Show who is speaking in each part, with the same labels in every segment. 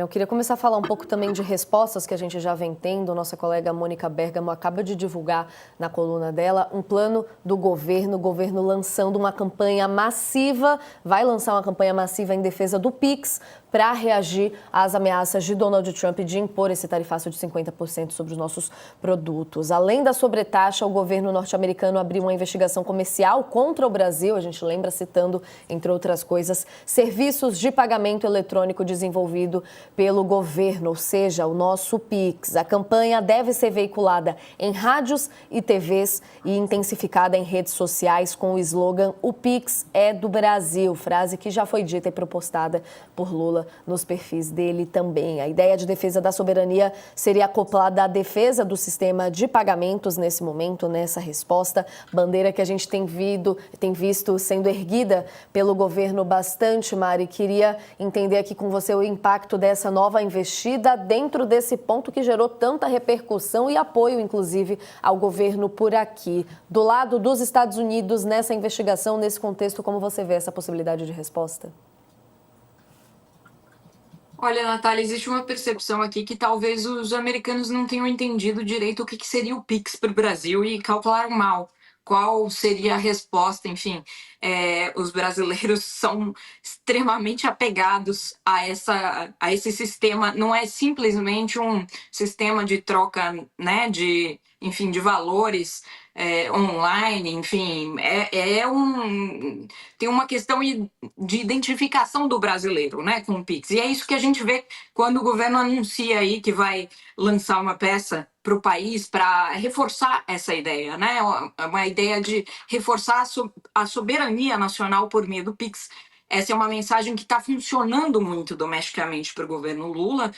Speaker 1: Eu queria começar a falar um pouco também de respostas que a gente já vem tendo. Nossa colega Mônica Bergamo acaba de divulgar na coluna dela um plano do governo, o governo lançando uma campanha massiva, vai lançar uma campanha massiva em defesa do Pix para reagir às ameaças de Donald Trump de impor esse tarifaço de 50% sobre os nossos produtos. Além da sobretaxa, o governo norte-americano abriu uma investigação comercial contra o Brasil, a gente lembra citando, entre outras coisas, serviços de pagamento eletrônico desenvolvido pelo governo, ou seja, o nosso Pix. A campanha deve ser veiculada em rádios e TVs e intensificada em redes sociais com o slogan "O Pix é do Brasil", frase que já foi dita e propostada por Lula nos perfis dele também. A ideia de defesa da soberania seria acoplada à defesa do sistema de pagamentos nesse momento, nessa resposta, bandeira que a gente tem visto sendo erguida pelo governo bastante, Mari. Queria entender aqui com você o impacto dessa nova investida dentro desse ponto que gerou tanta repercussão e apoio, inclusive, ao governo por aqui. Do lado dos Estados Unidos, nessa investigação, nesse contexto, como você vê essa possibilidade de resposta?
Speaker 2: Olha, Natália, existe uma percepção aqui que talvez os americanos não tenham entendido direito o que seria o Pix para o Brasil e calcularam mal qual seria a resposta. Enfim, os brasileiros são extremamente apegados a esse sistema. Não é simplesmente um sistema de troca, né, enfim, de valores online. Enfim, tem uma questão de identificação do brasileiro, né, com o Pix. E é isso que a gente vê quando o governo anuncia aí que vai lançar uma peça para o país para reforçar essa ideia, né? Uma ideia de reforçar a soberania nacional por meio do Pix. Essa é uma mensagem que está funcionando muito domesticamente para o governo Lula.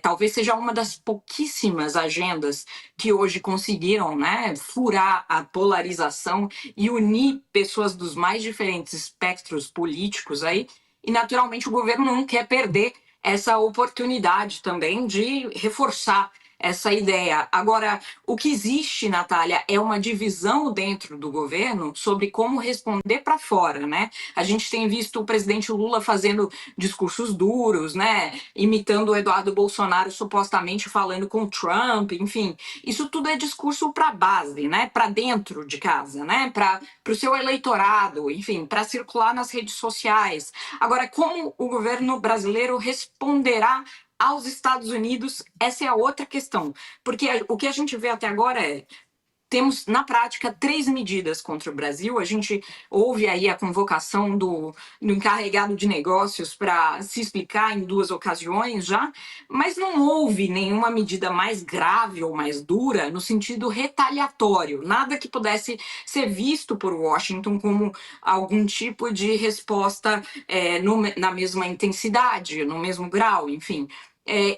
Speaker 2: Talvez seja uma das pouquíssimas agendas que hoje conseguiram, né, furar a polarização e unir pessoas dos mais diferentes espectros políticos aí. E, naturalmente, o governo não quer perder essa oportunidade também de reforçar essa ideia. Agora, o que existe, Natália, é uma divisão dentro do governo sobre como responder para fora, né? A gente tem visto o presidente Lula fazendo discursos duros, né? Imitando o Eduardo Bolsonaro, supostamente falando com Trump, enfim. Isso tudo é discurso para a base, né? Para dentro de casa, né? Para o seu eleitorado, enfim, para circular nas redes sociais. Agora, como o governo brasileiro responderá aos Estados Unidos? Essa é a outra questão, porque o que a gente vê até agora temos, na prática, 3 medidas contra o Brasil. A gente ouve aí a convocação do encarregado de negócios para se explicar em 2 ocasiões já, mas não houve nenhuma medida mais grave ou mais dura no sentido retaliatório, nada que pudesse ser visto por Washington como algum tipo de resposta na mesma intensidade, no mesmo grau, enfim.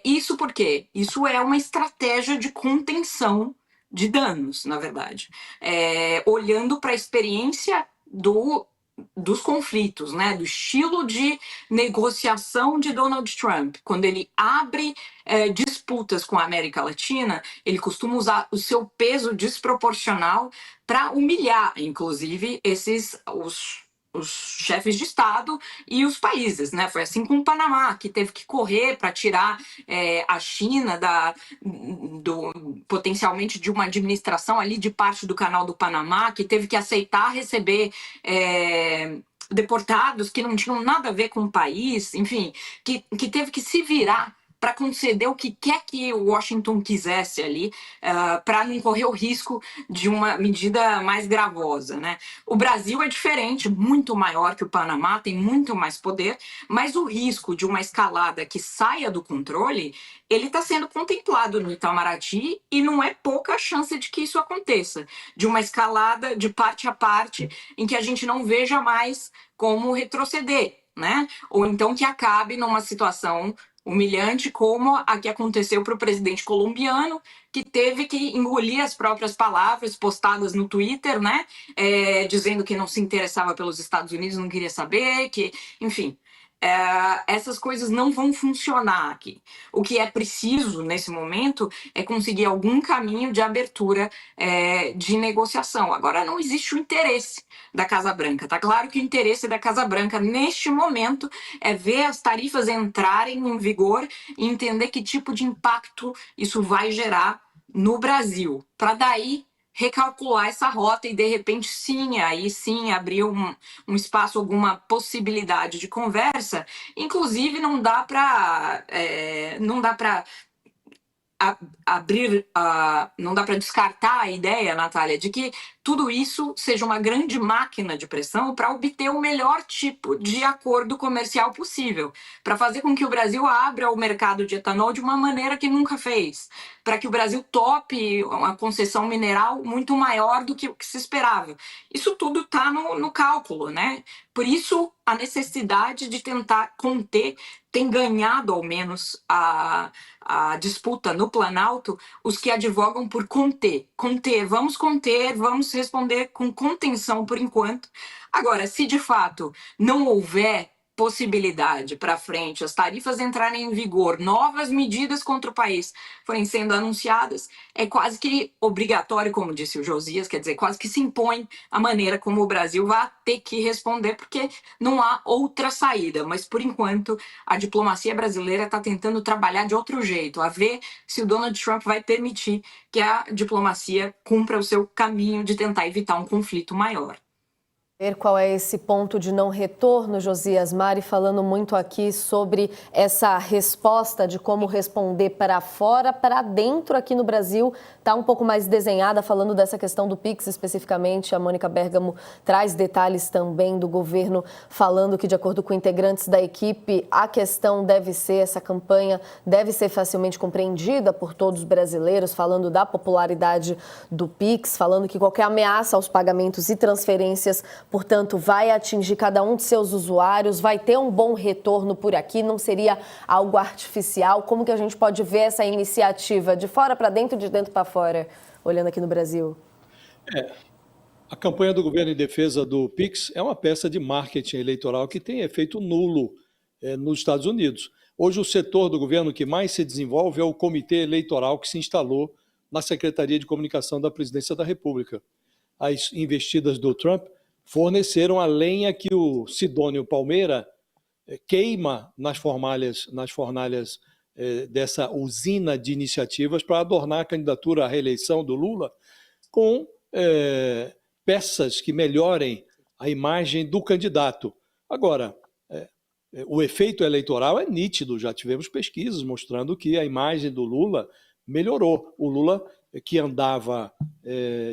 Speaker 2: Isso por quê? Isso é uma estratégia de contenção de danos, na verdade. Olhando para a experiência dos conflitos, né, do estilo de negociação de Donald Trump, quando ele abre disputas com a América Latina, ele costuma usar o seu peso desproporcional para humilhar, inclusive, os chefes de Estado e os países, né? Foi assim com o Panamá, que teve que correr para tirar a China potencialmente de uma administração ali de parte do Canal do Panamá, que teve que aceitar receber deportados que não tinham nada a ver com o país, enfim, que teve que se virar para conceder o que quer que Washington quisesse ali, para não correr o risco de uma medida mais gravosa, né? O Brasil é diferente, muito maior que o Panamá, tem muito mais poder, mas o risco de uma escalada que saia do controle, ele está sendo contemplado no Itamaraty e não é pouca a chance de que isso aconteça, de uma escalada de parte a parte em que a gente não veja mais como retroceder, né? Ou então que acabe numa situação humilhante como a que aconteceu para o presidente colombiano, que teve que engolir as próprias palavras postadas no Twitter, né? Dizendo que não se interessava pelos Estados Unidos, não queria saber, que, enfim. essas coisas não vão funcionar aqui. O que é preciso nesse momento é conseguir algum caminho de abertura de negociação. Agora, não existe o interesse da Casa Branca. Está claro que o interesse da Casa Branca, neste momento, é ver as tarifas entrarem em vigor e entender que tipo de impacto isso vai gerar no Brasil, para daí recalcular essa rota e, de repente, aí sim, abrir um espaço, alguma possibilidade de conversa. Inclusive, não dá para não dá para descartar a ideia, Natália, de que tudo isso seja uma grande máquina de pressão para obter o melhor tipo de acordo comercial possível, para fazer com que o Brasil abra o mercado de etanol de uma maneira que nunca fez, para que o Brasil tope uma concessão mineral muito maior do que o que se esperava. Isso tudo está no cálculo, né? Por isso, a necessidade de tentar conter tem ganhado, ao menos, a disputa no Planalto, os que advogam por conter. Vamos conter, vamos responder com contenção por enquanto. Agora, se de fato não houver possibilidade para frente, as tarifas entrarem em vigor, novas medidas contra o país forem sendo anunciadas, é quase que obrigatório, como disse o Josias, quer dizer, quase que se impõe a maneira como o Brasil vai ter que responder, porque não há outra saída. Mas, por enquanto, a diplomacia brasileira está tentando trabalhar de outro jeito, a ver se o Donald Trump vai permitir que a diplomacia cumpra o seu caminho de tentar evitar um conflito maior.
Speaker 1: Ver qual é esse ponto de não retorno, Josias. Mari falando muito aqui sobre essa resposta de como responder para fora, para dentro aqui no Brasil, está um pouco mais desenhada, falando dessa questão do Pix especificamente. A Mônica Bergamo traz detalhes também do governo, falando que, de acordo com integrantes da equipe, a questão deve ser, essa campanha deve ser facilmente compreendida por todos os brasileiros, falando da popularidade do Pix, falando que qualquer ameaça aos pagamentos e transferências, portanto, vai atingir cada um de seus usuários, vai ter um bom retorno por aqui, não seria algo artificial. Como que a gente pode ver essa iniciativa de fora para dentro, de dentro para fora, olhando aqui no Brasil?
Speaker 3: A campanha do governo em defesa do Pix é uma peça de marketing eleitoral que tem efeito nulo nos Estados Unidos. Hoje, o setor do governo que mais se desenvolve é o comitê eleitoral que se instalou na Secretaria de Comunicação da Presidência da República. As investidas do Trump forneceram a lenha que o Sidônio Palmeira queima nas fornalhas dessa usina de iniciativas para adornar a candidatura à reeleição do Lula com peças que melhorem a imagem do candidato. Agora, o efeito eleitoral é nítido, já tivemos pesquisas mostrando que a imagem do Lula melhorou. O Lula, que andava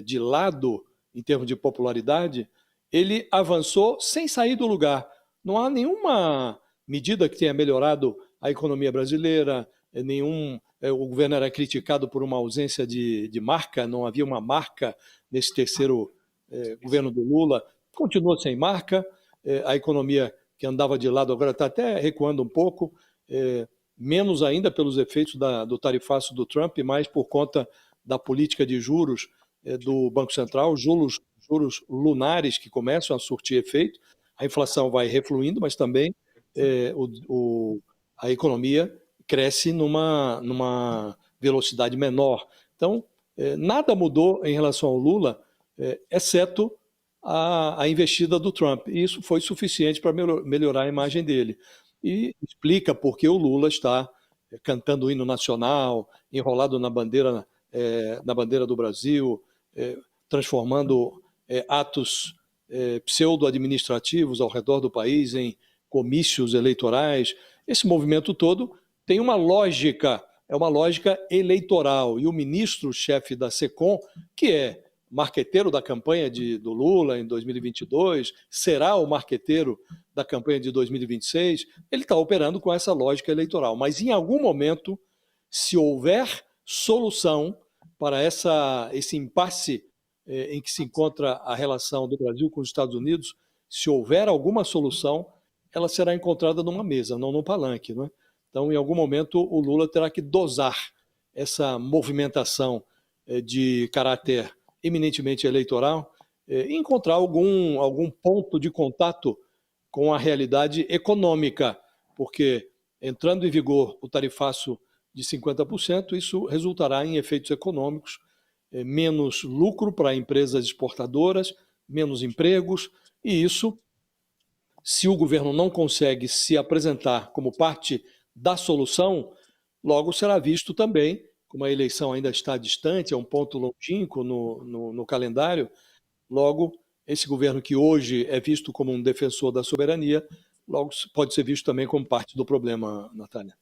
Speaker 3: de lado em termos de popularidade, ele avançou sem sair do lugar. Não há nenhuma medida que tenha melhorado a economia brasileira, o governo era criticado por uma ausência de marca, não havia uma marca nesse terceiro governo do Lula, continua sem marca, a economia que andava de lado agora está até recuando um pouco, menos ainda pelos efeitos do tarifaço do Trump, mais por conta da política de juros do Banco Central, juros lunares que começam a surtir efeito. A inflação vai refluindo, mas também a economia cresce numa velocidade menor. Então, nada mudou em relação ao Lula, exceto a investida do Trump. E isso foi suficiente para melhorar a imagem dele. E explica por que o Lula está cantando o hino nacional, enrolado na bandeira do Brasil, transformando atos pseudo-administrativos ao redor do país em comícios eleitorais. Esse movimento todo tem uma lógica, é uma lógica eleitoral. E o ministro-chefe da SECOM, que é marqueteiro da campanha do Lula em 2022, será o marqueteiro da campanha de 2026, ele está operando com essa lógica eleitoral. Mas em algum momento, se houver solução para esse impasse em que se encontra a relação do Brasil com os Estados Unidos, se houver alguma solução, ela será encontrada numa mesa, não num palanque, né? Então, em algum momento, o Lula terá que dosar essa movimentação de caráter eminentemente eleitoral e encontrar algum ponto de contato com a realidade econômica, porque entrando em vigor o tarifaço de 50%, isso resultará em efeitos econômicos, menos lucro para empresas exportadoras, menos empregos, e isso, se o governo não consegue se apresentar como parte da solução, logo será visto também, como a eleição ainda está distante, é um ponto longínquo no calendário, logo esse governo que hoje é visto como um defensor da soberania, logo pode ser visto também como parte do problema, Natália.